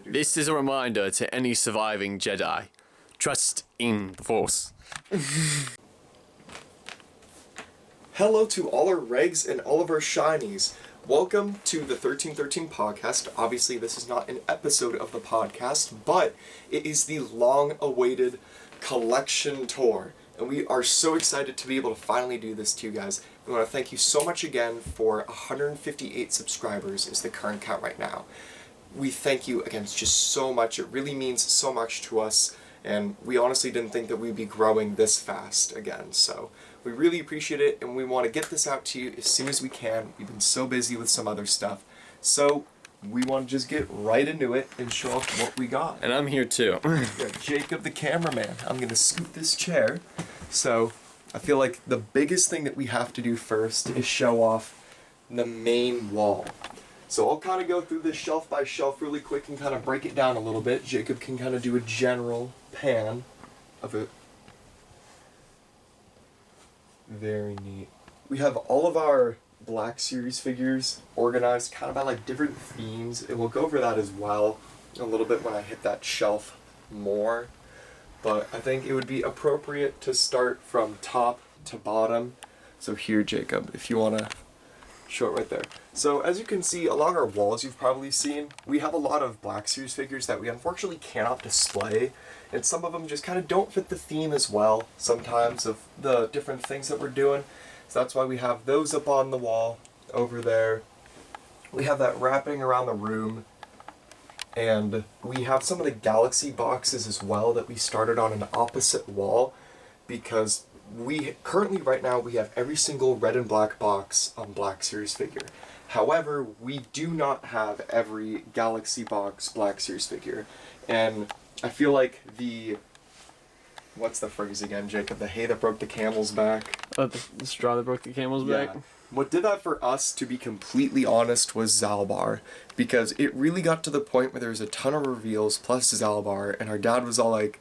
This is a reminder to any surviving Jedi. Trust in the Force. Hello to all our Regs and all of our Shinies. Welcome to the 1313 podcast. Obviously, this is not an episode of the podcast, but it is the long-awaited collection tour. And we are so excited to be able to finally do this to you guys. We want to thank you so much again for 158 subscribers is the current count right now. We thank you again just so much. It really means so much to us. And we honestly didn't think that we'd be growing this fast again. So we really appreciate it, and we want to get this out to you as soon as we can. We've been so busy with some other stuff. So we want to just get right into it and show off what we got. And I'm here too. Jacob the cameraman. I'm going to scoot this chair. So I feel like the biggest thing that we have to do first is show off the main wall. So I'll kind of go through this shelf by shelf really quick and kind of break it down a little bit. Jacob can kind of do a general pan of it. Very neat. We have all of our Black Series figures organized kind of by like different themes, and we'll go over that as well a little bit when I hit that shelf more. But I think it would be appropriate to start from top to bottom. So here, Jacob, if you want to show it right there. So as you can see along our walls, you've probably seen, we have a lot of Black Series figures that we unfortunately cannot display, and some of them just kind of don't fit the theme as well sometimes of the different things that we're doing. So that's why we have those up on the wall over there. We have that wrapping around the room, and we have some of the Galaxy boxes as well that we started on an opposite wall, because we currently right now we have every single red and black box on Black Series figure. However, we do not have every Galaxy box Black Series figure. And I feel like what's the phrase again, Jacob? The hay that broke the camel's back. Oh, the straw that broke the camel's back? What did that for us, to be completely honest, was Zalbar. Because it really got to the point where there was a ton of reveals plus Zalbar, and our dad was all like,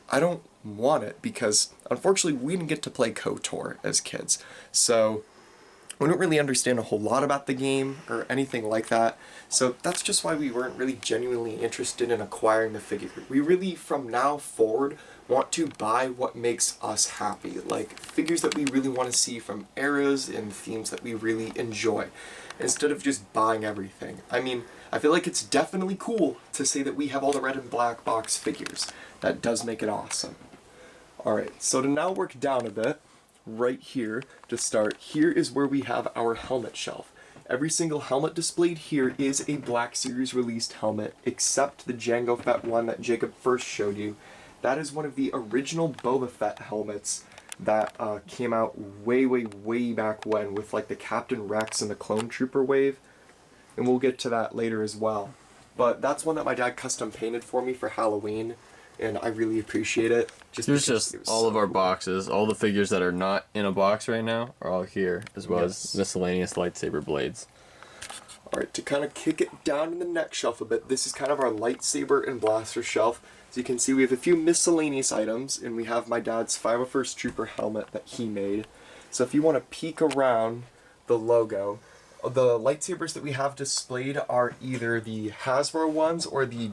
I don't want it, because unfortunately we didn't get to play KOTOR as kids. So we don't really understand a whole lot about the game or anything like that. So that's just why we weren't really genuinely interested in acquiring the figure. We really, from now forward, want to buy what makes us happy. Like figures that we really want to see from eras and themes that we really enjoy, instead of just buying everything. I mean, I feel like it's definitely cool to say that we have all the red and black box figures. That does make it awesome. Alright, so to now work down a bit, right here to start, here is where we have our helmet shelf. Every single helmet displayed here is a Black Series released helmet, except the Jango Fett one that Jacob first showed you. That is one of the original Boba Fett helmets that came out way back when, with like the Captain Rex and the Clone Trooper wave. And we'll get to that later as well. But that's one that my dad custom painted for me for Halloween, and I really appreciate it. There's just all of our boxes, all the figures that are not in a box right now are all here, as well as miscellaneous lightsaber blades. Alright, to kind of kick it down in the next shelf a bit, this is kind of our lightsaber and blaster shelf. As you can see, we have a few miscellaneous items, and we have my dad's 501st Trooper helmet that he made. So if you want to peek around the logo, the lightsabers that we have displayed are either the Hasbro ones or the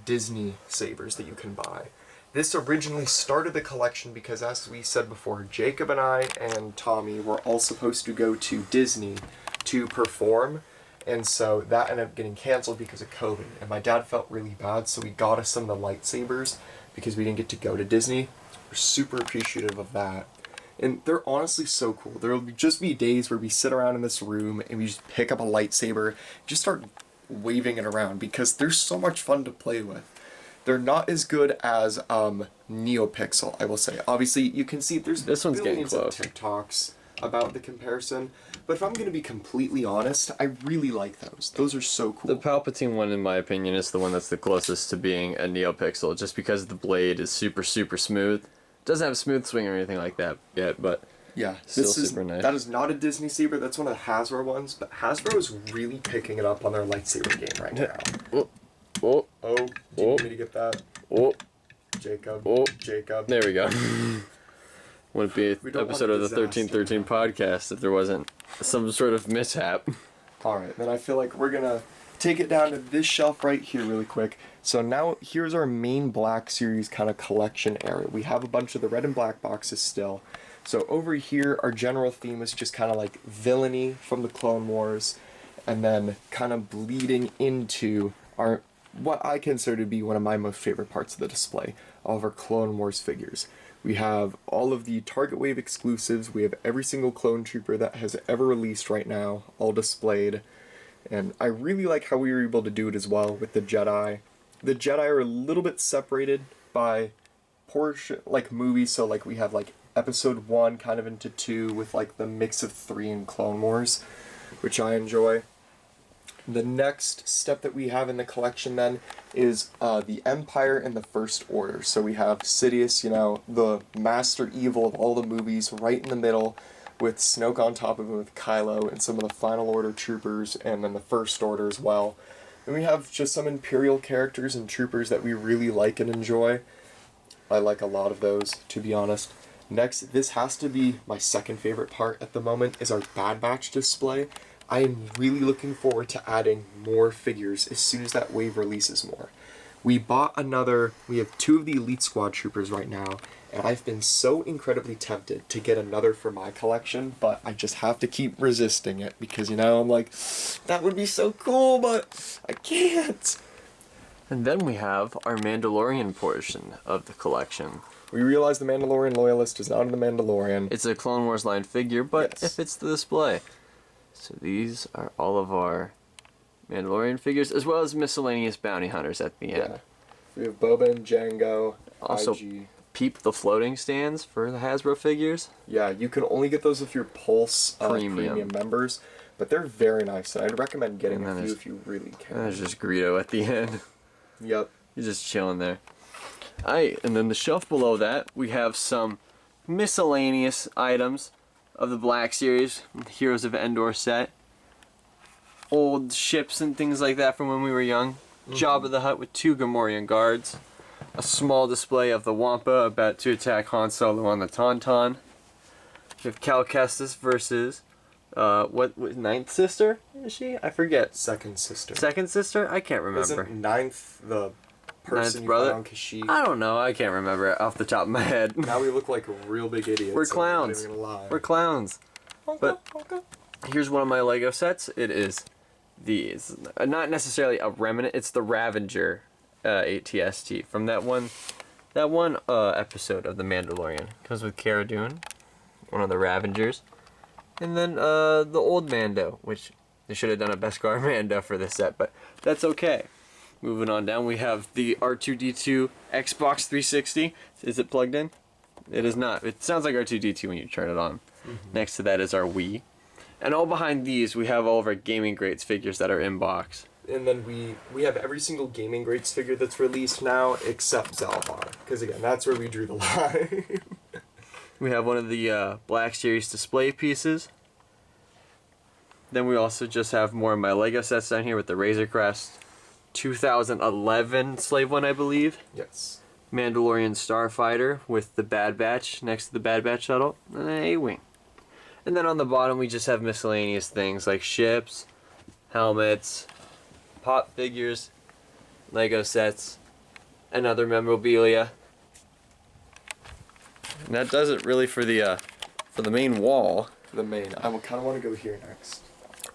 Disney sabers that you can buy. This originally started the collection because, as we said before, Jacob and I and Tommy were all supposed to go to Disney to perform, and so that ended up getting canceled because of COVID. And my dad felt really bad, so he got us some of the lightsabers because we didn't get to go to Disney. We're super appreciative of that. And they're honestly so cool. There will just be days where we sit around in this room and we just pick up a lightsaber, just start waving it around, because they're so much fun to play with. They're not as good as NeoPixel, I will say. Obviously, you can see there's this one's billions getting of close. TikToks about the comparison. But if I'm going to be completely honest, I really like those. Those are so cool. The Palpatine one, in my opinion, is the one that's the closest to being a NeoPixel, just because the blade is super smooth. Doesn't have a smooth swing or anything like that yet, but yeah, still super nice. That is not a Disney saber. That's one of the Hasbro ones, but Hasbro is really picking it up on their lightsaber game right now. Oh, do you need me to get that? oh, Jacob. oh. Jacob. There we go. Wouldn't be an episode of the disaster. 1313 podcast if there wasn't some sort of mishap. Alright, then I feel like we're gonna take it down to this shelf right here really quick. So now here's our main Black Series kind of collection area. We have a bunch of the red and black boxes still. So over here, our general theme is just kind of like villainy from the Clone Wars, and then kind of bleeding into our, what I consider to be one of my most favorite parts of the display, all of our Clone Wars figures. We have all of the Target Wave exclusives. We have every single clone trooper that has ever released right now, all displayed. And I really like how we were able to do it as well with the Jedi. The Jedi are a little bit separated by portion, like movies, so like we have like episode 1 kind of into 2 with like the mix of 3 in Clone Wars, which I enjoy. The next step that we have in the collection then is the Empire and the First Order. So we have Sidious, you know, the master evil of all the movies, right in the middle, with Snoke on top of him with Kylo and some of the Final Order troopers, and then the First Order as well. And we have just some Imperial characters and troopers that we really like and enjoy. I like a lot of those, to be honest. Next, this has to be my second favorite part at the moment, is our Bad Batch display. I am really looking forward to adding more figures as soon as that wave releases more. We have 2 of the Elite Squad troopers right now, and I've been so incredibly tempted to get another for my collection, but I just have to keep resisting it because, you know, I'm like, that would be so cool, but I can't. And then we have our Mandalorian portion of the collection. We realize the Mandalorian Loyalist is not in the Mandalorian. It's a Clone Wars line figure, but Yes. it fits the display. So these are all of our Mandalorian figures, as well as miscellaneous bounty hunters at the end. Yeah. We have Boba and Jango, Also, IG. peep the floating stands for the Hasbro figures. Yeah, you can only get those if you're Pulse Premium. premium members, but they're very nice, and I'd recommend getting And a then few there's- if you really And can. there's just Greedo at the end. Yep. He's just chilling there. Alright, and then the shelf below that, we have some miscellaneous items of the Black Series, Heroes of Endor set. Old ships and things like that from when we were young. Jabba the Hutt with 2 Gamorrean guards. A small display of the Wampa about to attack Han Solo on the Tauntaun. We have Cal Kestis versus, Ninth Sister? Is she? I forget. Second sister. Second Sister? I can't remember. Isn't Ninth the person Ninth you brother? found on Kashyyyk? I don't know. I can't remember it off the top of my head. Now we look like real big idiots. We're I'm not clowns. even gonna lie. We're clowns. But here's one of my Lego sets. It is these. Not necessarily a remnant. It's the Ravager ATST from that one episode of The Mandalorian. Comes with Cara Dune, one of the Ravagers. And then the old Mando, which they should have done a Beskar Mando for this set, but that's okay. Moving on down, we have the R2-D2 Xbox 360. Is it plugged in? It is not. It sounds like R2-D2 when you turn it on. Next to that is our Wii. And all behind these, we have all of our Gaming Greats figures that are in box. And then we have every single Gaming Greats figure that's released now except Zalbar, because again, that's where we drew the line. We have one of the Black Series display pieces. Then we also just have more of my Lego sets down here with the Razor Crest 2011 Slave One, I believe. Yes. Mandalorian Starfighter with the Bad Batch next to the Bad Batch shuttle, and an A-Wing. And then on the bottom we just have miscellaneous things like ships, helmets, pop figures, Lego sets, and other memorabilia. And that does it really for the main wall. The main. I kind of want to go here next.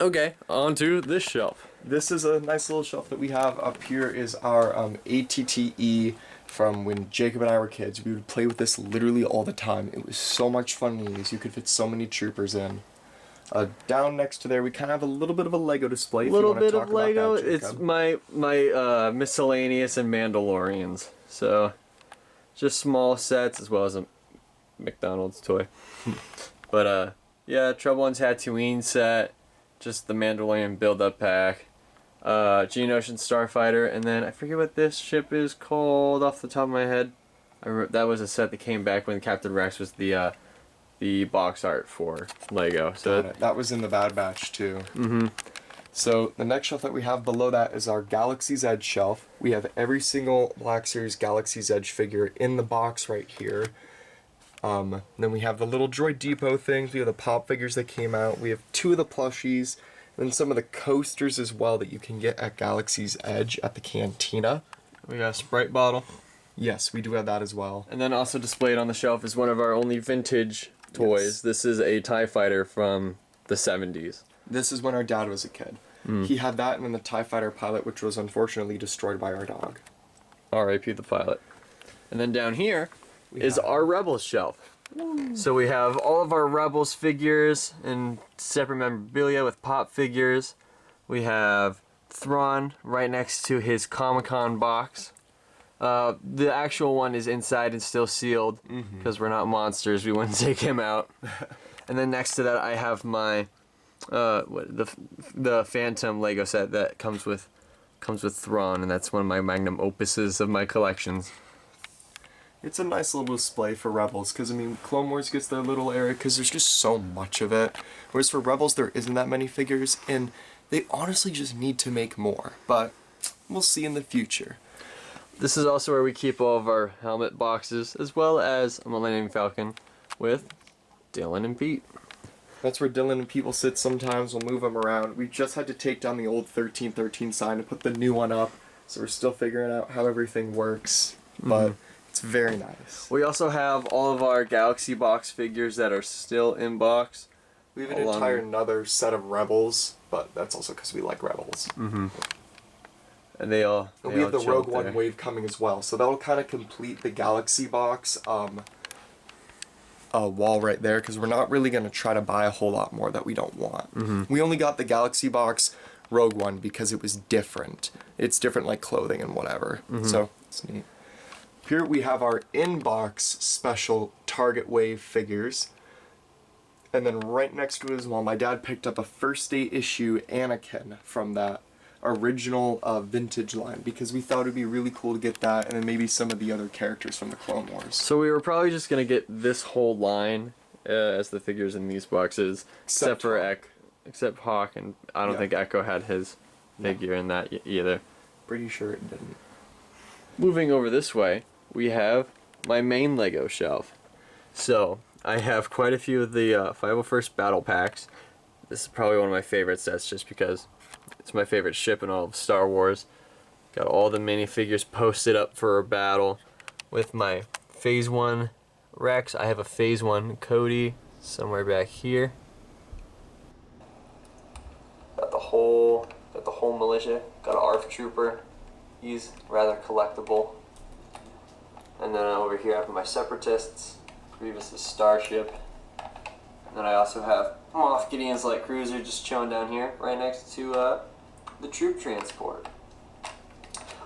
Okay, on to this shelf. This is a nice little shelf that we have. Up here is our ATTE from when Jacob and I were kids. We would play with this literally all the time. It was so much fun to use. You could fit so many troopers in. Down next to there, we kind of have a little bit of a Lego display. A little bit of Lego. It's my miscellaneous and Mandalorians. So, just small sets as well as a McDonald's toy. But yeah, Trouble on Tatooine set. Just the Mandalorian build-up pack. Geonosian Starfighter, and then I forget what this ship is called off the top of my head. That was a set that came back when Captain Rex was the box art for Lego. So that was in the Bad Batch too. So the next shelf that we have below that is our Galaxy's Edge shelf. We have every single Black Series Galaxy's Edge figure in the box right here. Then we have the little Droid Depot things. We have the pop figures that came out. We have 2 of the plushies. Then some of the coasters as well that you can get at Galaxy's Edge at the cantina. We got a Sprite bottle. Yes, we do have that as well. And then also displayed on the shelf is one of our only vintage toys. Yes. This is a TIE Fighter from the 70s. This is when our dad was a kid. He had that and then the TIE Fighter pilot, which was unfortunately destroyed by our dog. R.I.P. the pilot. And then down here is have- our Rebels shelf. So we have all of our Rebels figures and separate memorabilia with pop figures. We have Thrawn right next to his Comic-Con box. The actual one is inside and still sealed because we're not monsters. We wouldn't take him out. And then next to that, I have my the Phantom Lego set that comes with Thrawn, and that's one of my magnum opuses of my collections. It's a nice little display for Rebels, because, I mean, Clone Wars gets their little area because there's just so much of it. Whereas for Rebels, there isn't that many figures, and they honestly just need to make more. But we'll see in the future. This is also where we keep all of our helmet boxes, as well as a Millennium Falcon with Dylan and Pete. That's where Dylan and Pete will sit sometimes. We'll move them around. We just had to take down the old 1313 sign and put the new one up, so we're still figuring out how everything works. But it's very nice. We also have all of our Galaxy box figures that are still in box. We have an entire another set of Rebels, but that's also because we like Rebels. And we have the Rogue One wave coming as well, so that'll kind of complete the Galaxy box wall right there, because we're not really going to try to buy a whole lot more that we don't want. We only got the Galaxy box Rogue One because it was different. It's different like clothing and whatever, so it's neat. Here we have our in-box special Target Wave figures. And then right next to it as well, my dad picked up a first day issue Anakin from that original vintage line, because we thought it'd be really cool to get that, and then maybe some of the other characters from the Clone Wars. So we were probably just going to get this whole line as the figures in these boxes, except for except Hawk, and I don't think Echo had his figure in that either. Pretty sure it didn't. Moving over this way, we have my main Lego shelf. So I have quite a few of the 501st Battle Packs. This is probably one of my favorite sets just because it's my favorite ship in all of Star Wars. Got all the minifigures posted up for a battle with my Phase 1 Rex. I have a Phase 1 Cody somewhere back here. Got the whole militia. Got an ARF Trooper. He's rather collectible. And then over here I have my Separatists, Grievous' Starship. And then I also have Moff Gideon's light cruiser just chilling down here, right next to the troop transport.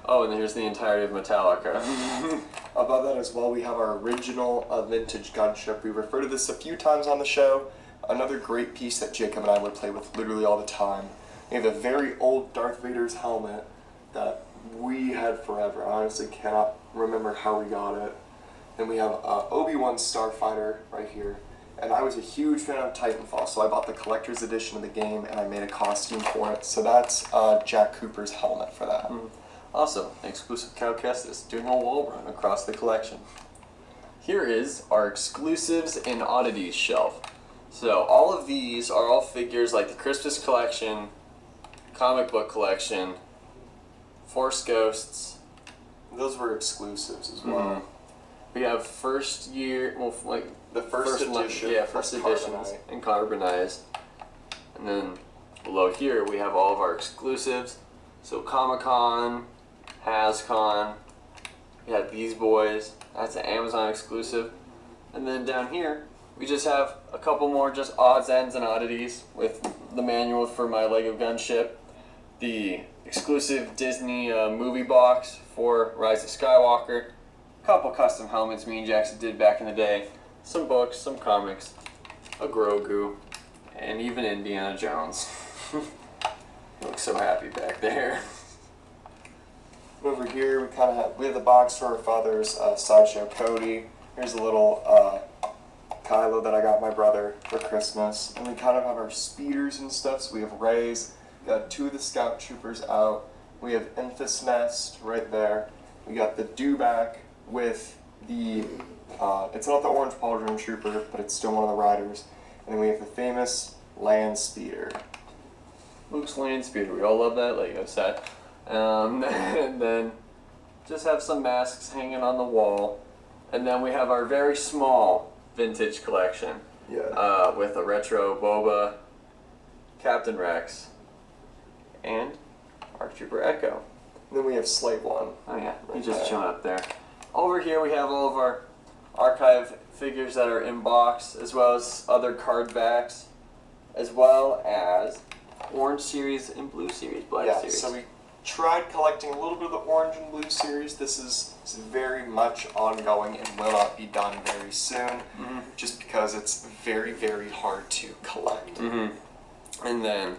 Oh, and here's the entirety of Metallica. Above that as well, we have our original vintage gunship. We refer to this a few times on the show. Another great piece that Jacob and I would play with literally all the time. We have a very old Darth Vader's helmet that we had forever. I honestly cannot remember how we got it. Then we have Obi-Wan Starfighter right here. And I was a huge fan of Titanfall, so I bought the collector's edition of the game and I made a costume for it. So that's Jack Cooper's helmet for that. Also, an exclusive Cal Kestis doing a wall run across the collection. Here is our exclusives and oddities shelf. So all of these are all figures like the Christmas collection, comic book collection, Force Ghosts. Those were exclusives as well. We have first year, well, like The first edition. first editions and carbonized. And then below here we have all of our exclusives. So Comic-Con, HasCon, we have these boys. That's an Amazon exclusive. And then down here we just have a couple more just odds, ends, and oddities with the manual for my Lego gunship, the exclusive Disney movie box for Rise of Skywalker, a couple custom helmets me and Jackson did back in the day, some books, some comics, a Grogu, and even Indiana Jones. Looks so happy back there. Over here we have the box for our father's Sideshow Cody. Here's a little Kylo that I got my brother for Christmas. And we kind of have our speeders and stuff. So we have Regs. We got two of the Scout Troopers out. We have Enfys Nest right there. We got the Dewback with the, it's not the Orange Pauldron Trooper, but it's still one of the riders. And then we have the famous Land Speeder. Luke's land speeder. We all love that Lego set. And then just have some masks hanging on the wall. And then we have our very small vintage collection. Yeah. With a retro Boba, Captain Rex, and Arc Trooper Echo. Then we have Slave One. Oh yeah, he's Right just there. chilling up there. Over here we have all of our archive figures that are in box, as well as other card backs, as well as Orange Series and Blue Series, Black Yeah, Series. so we tried collecting a little bit of the Orange and Blue series. This is very much ongoing and will not be done very soon, just because it's very, very hard to collect. And then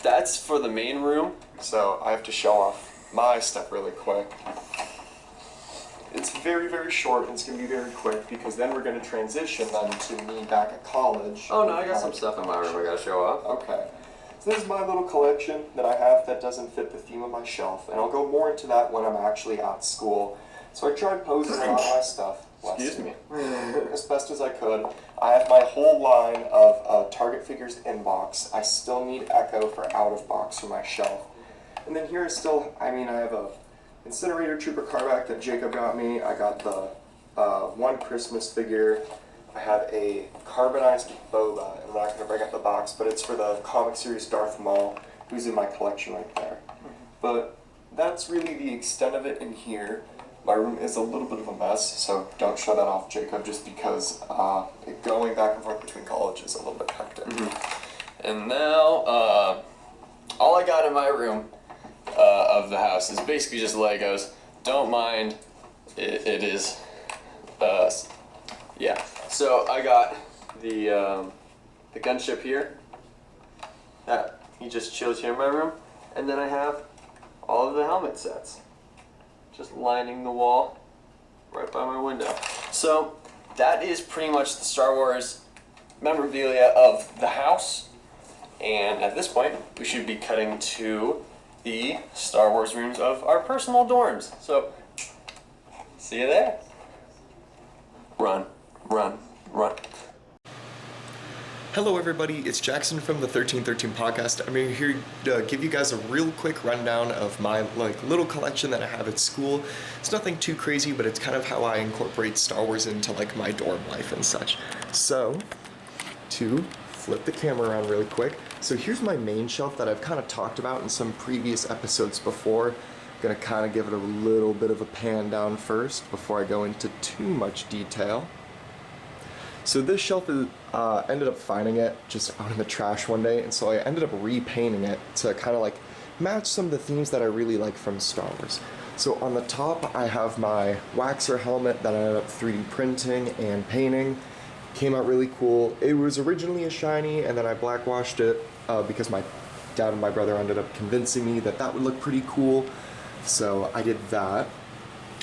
that's for the main room. So I have to show off my stuff really quick. It's very, very short, and it's going to be very quick, because then we're going to transition then to me back at college. Oh no, I got some stuff in my room I gotta show off. Okay. So this is my little collection that I have that doesn't fit the theme of my shelf, and I'll go more into that when I'm actually at school. So I tried posing a lot of my stuff. Excuse me. As best as I could. I have my whole line of Target figures in box. I still need Echo for out of box for my shelf. And then here is still, I have a Incinerator Trooper Carback that Jacob got me. I got the one Christmas figure. I have a carbonized Boba. I'm not going to bring up the box, but it's for the comic series Darth Maul, who's in my collection right there. But that's really the extent of it in here. My room is a little bit of a mess, so don't show that off, Jacob, just because going back and forth between college is a little bit hectic. And now, all I got in my room of the house is basically just Legos. Don't mind, it is, yeah. So I got the gunship here. That he just chills here in my room, and then I have all of the helmet sets, just lining the wall right by my window. So that is pretty much the Star Wars memorabilia of the house. And at this point, we should be cutting to the Star Wars rooms of our personal dorms. So, see you there. Run, run, run. Hello everybody, it's Jackson from the 1313 podcast. I'm here to give you guys a real quick rundown of my little collection that I have at school. It's nothing too crazy, but it's kind of how I incorporate Star Wars into my dorm life and such. So, to flip the camera around really quick. So here's my main shelf that I've kind of talked about in some previous episodes before. I'm gonna kind of give it a little bit of a pan down first before I go into too much detail. So this shelf is, ended up finding it just out in the trash one day, and so I ended up repainting it to kind of match some of the themes that I really like from Star Wars. So on the top I have my Waxer helmet that I ended up 3D printing and painting. Came out really cool. It was originally a shiny, and then I blackwashed it because my dad and my brother ended up convincing me that that would look pretty cool. So I did that.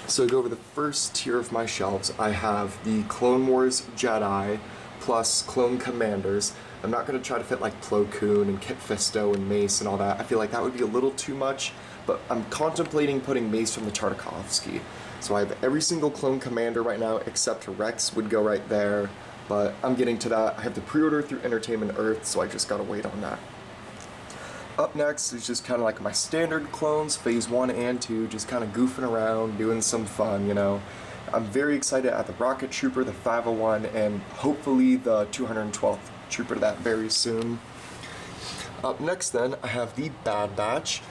So to go over the first tier of my shelves, I have the Clone Wars Jedi plus Clone Commanders. I'm not going to try to fit Plo Koon and Kit Fisto and Mace and all that. I feel like that would be a little too much, but I'm contemplating putting Mace from the Tartakovsky. So I have every single Clone Commander right now except Rex would go right there, but I'm getting to that. I have the pre-order through Entertainment Earth, so I just gotta wait on that. Up next is just kind of my standard clones, phase 1 and 2, just kind of goofing around, doing some fun, you know. I'm very excited at the Rocket Trooper, the 501, and hopefully the 212th Trooper to that very soon. Up next then, I have the Bad Batch.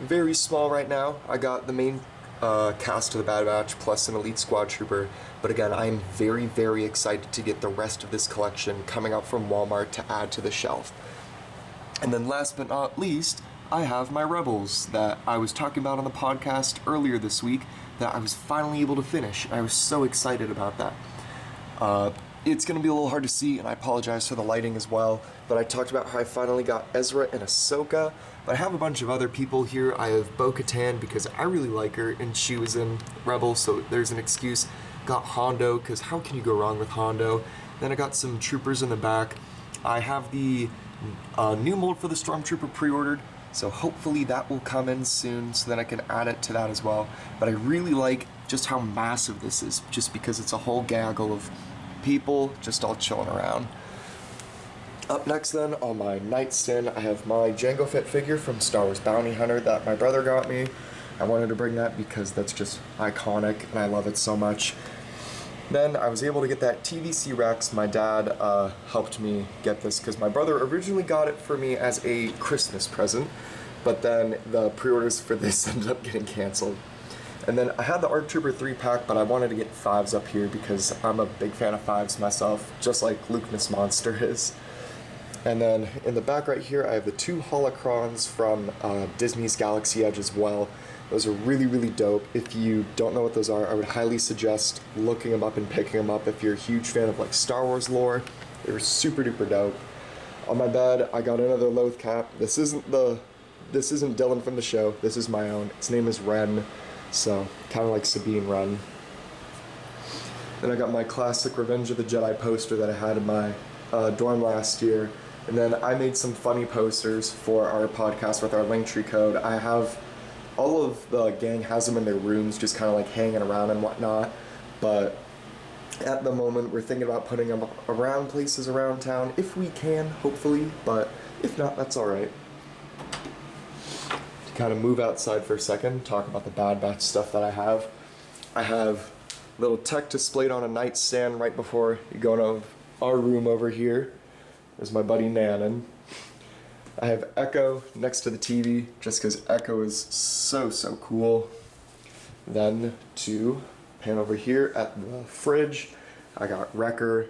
Very small right now. I got the main cast of the Bad Batch plus an Elite Squad Trooper, but again, I am very, very excited to get the rest of this collection coming out from Walmart to add to the shelf. And then last but not least, I have my Rebels that I was talking about on the podcast earlier this week that I was finally able to finish. I was so excited about that. It's going to be a little hard to see, and I apologize for the lighting as well, but I talked about how I finally got Ezra and Ahsoka, but I have a bunch of other people here. I have Bo-Katan because I really like her, and she was in Rebels, so there's an excuse. Got Hondo, because how can you go wrong with Hondo? Then I got some troopers in the back. I have the new mold for the Stormtrooper pre-ordered, so hopefully that will come in soon so that I can add it to that as well. But I really like just how massive this is, just because it's a whole gaggle of people just all chilling around. Up next then, on my nightstand, I have my Jango Fett figure from Star Wars Bounty Hunter that my brother got me. I wanted to bring that because that's just iconic and I love it so much. Then I was able to get that TVC Rex. My dad helped me get this because my brother originally got it for me as a Christmas present, but then the pre-orders for this ended up getting canceled. And then I had the ARC Trooper 3-pack, but I wanted to get 5s up here because I'm a big fan of 5s myself, just like Luke Miss Monster is. And then in the back right here, I have the 2 holocrons from Disney's Galaxy Edge as well. Those are really, really dope. If you don't know what those are, I would highly suggest looking them up and picking them up if you're a huge fan of like Star Wars lore. They're super duper dope. On my bed, I got another Loth cap. This isn't Dylan from the show. This is my own. Its name is Ren, so kind of like Sabine Wren. Then I got my classic Revenge of the Jedi poster that I had in my dorm last year. And then I made some funny posters for our podcast with our Linktree code. I have all of the gang has them in their rooms, just kind of like hanging around and whatnot. But at the moment, we're thinking about putting them around places around town if we can, hopefully. But if not, that's all right. To kind of move outside for a second, talk about the Bad Batch stuff that I have. I have little tech displayed on a nightstand right before you go into our room over here. There's my buddy Nanon. I have Echo next to the TV, just because Echo is so cool. Then to pan over here at the fridge, I got Wrecker.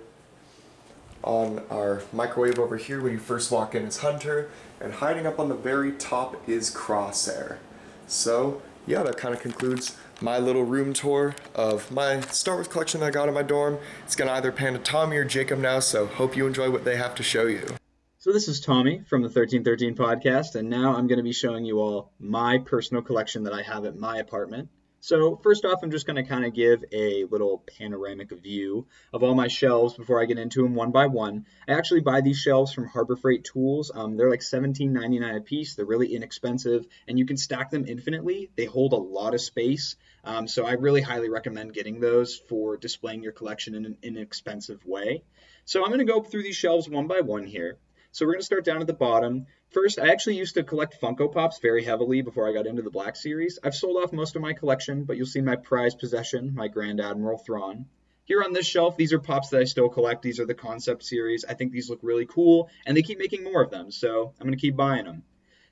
On our microwave over here, when you first walk in, is Hunter, and hiding up on the very top is Crosshair. So yeah, that kind of concludes my little room tour of my Star Wars collection that I got in my dorm. It's gonna either pan to Tommy or Jacob now, so hope you enjoy what they have to show you. So this is Tommy from the 1313 podcast, and now I'm going to be showing you all my personal collection that I have at my apartment. So first off, I'm just going to kind of give a little panoramic view of all my shelves before I get into them one by one. I actually buy these shelves from Harbor Freight Tools. They're like $17.99 a piece. They're really inexpensive, and you can stack them infinitely. They hold a lot of space, so I really highly recommend getting those for displaying your collection in an inexpensive way. So I'm going to go through these shelves one by one here. So we're going to start down at the bottom. First, I actually used to collect Funko Pops very heavily before I got into the Black Series. I've sold off most of my collection, but you'll see my prized possession, my Grand Admiral Thrawn. Here on this shelf, these are Pops that I still collect. These are the Concept Series. I think these look really cool, and they keep making more of them, so I'm going to keep buying them.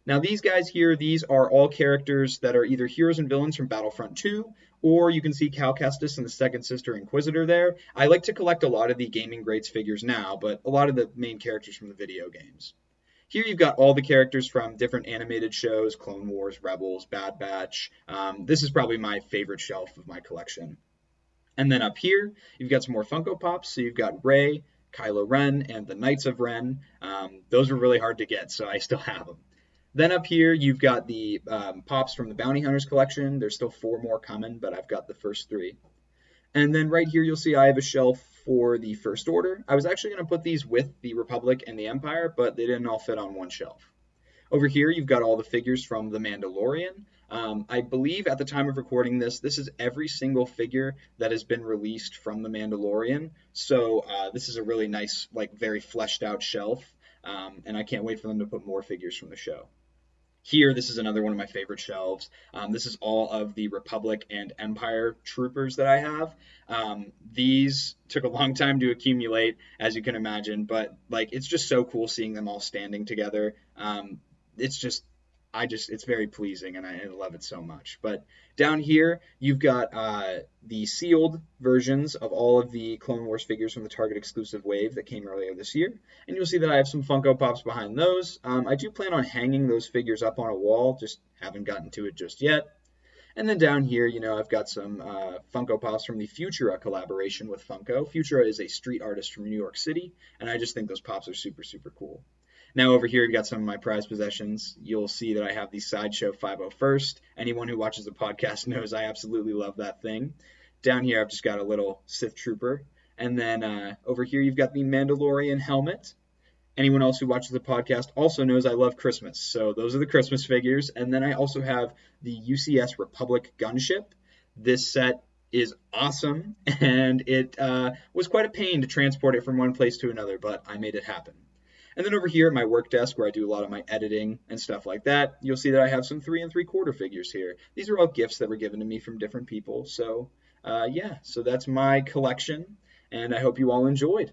Now these guys here, these are all characters that are either heroes and villains from Battlefront 2, or you can see Cal Kestis and the Second Sister Inquisitor there. I like to collect a lot of the Gaming Greats figures now, but a lot of the main characters from the video games. Here you've got all the characters from different animated shows, Clone Wars, Rebels, Bad Batch. This is probably my favorite shelf of my collection. And then up here, you've got some more Funko Pops. So you've got Rey, Kylo Ren, and the Knights of Ren. Those were really hard to get, so I still have them. Then up here, you've got the Pops from the Bounty Hunters collection. There's still 4 more coming, but I've got the first 3. And then right here, you'll see I have a shelf for the First Order. I was actually going to put these with the Republic and the Empire, but they didn't all fit on one shelf. Over here, you've got all the figures from The Mandalorian. I believe at the time of recording this, this is every single figure that has been released from The Mandalorian. So this is a really nice, like very fleshed out shelf. And I can't wait for them to put more figures from the show. Here, this is another one of my favorite shelves. This is all of the Republic and Empire troopers that I have. These took a long time to accumulate, as you can imagine, but like it's just so cool seeing them all standing together. It's very pleasing, and I love it so much. But down here, you've got the sealed versions of all of the Clone Wars figures from the Target exclusive wave that came earlier this year. And you'll see that I have some Funko Pops behind those. I do plan on hanging those figures up on a wall, just haven't gotten to it just yet. And then down here, I've got some Funko Pops from the Futura collaboration with Funko. Futura is a street artist from New York City, and I just think those Pops are super, super cool. Now over here, I've got some of my prized possessions. You'll see that I have the Sideshow 501st. Anyone who watches the podcast knows I absolutely love that thing. Down here, I've just got a little Sith Trooper. And then over here, you've got the Mandalorian helmet. Anyone else who watches the podcast also knows I love Christmas. So those are the Christmas figures. And then I also have the UCS Republic gunship. This set is awesome, and it was quite a pain to transport it from one place to another, but I made it happen. And then over here at my work desk where I do a lot of my editing and stuff like that, you'll see that I have some 3 3/4 figures here. These are all gifts that were given to me from different people. So yeah, so that's my collection, and I hope you all enjoyed.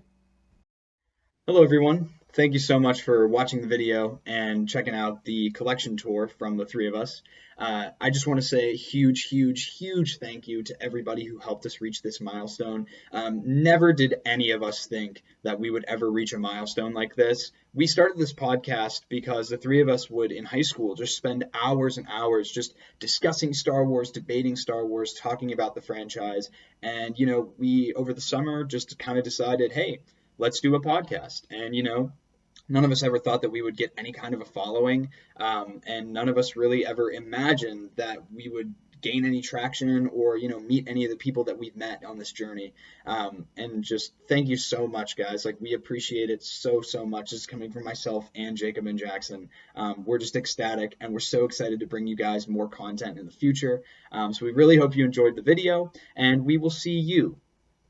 Hello, everyone. Thank you so much for watching the video and checking out the collection tour from the three of us. I just want to say a huge, huge, huge thank you to everybody who helped us reach this milestone. Never did any of us think that we would ever reach a milestone like this. We started this podcast because the three of us would, in high school, just spend hours and hours just discussing Star Wars, debating Star Wars, talking about the franchise. And, we, over the summer, just kind of decided, hey, let's do a podcast. And, none of us ever thought that we would get any kind of a following. And none of us really ever imagined that we would gain any traction or, meet any of the people that we've met on this journey. And just thank you so much, guys. Like, we appreciate it so, so much. This is coming from myself and Jacob and Jackson. We're just ecstatic, and we're so excited to bring you guys more content in the future. So we really hope you enjoyed the video, and we will see you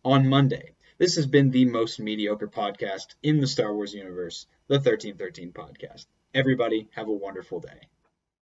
on Monday. This has been the most mediocre podcast in the Star Wars universe, the 1313 podcast. Everybody, have a wonderful day.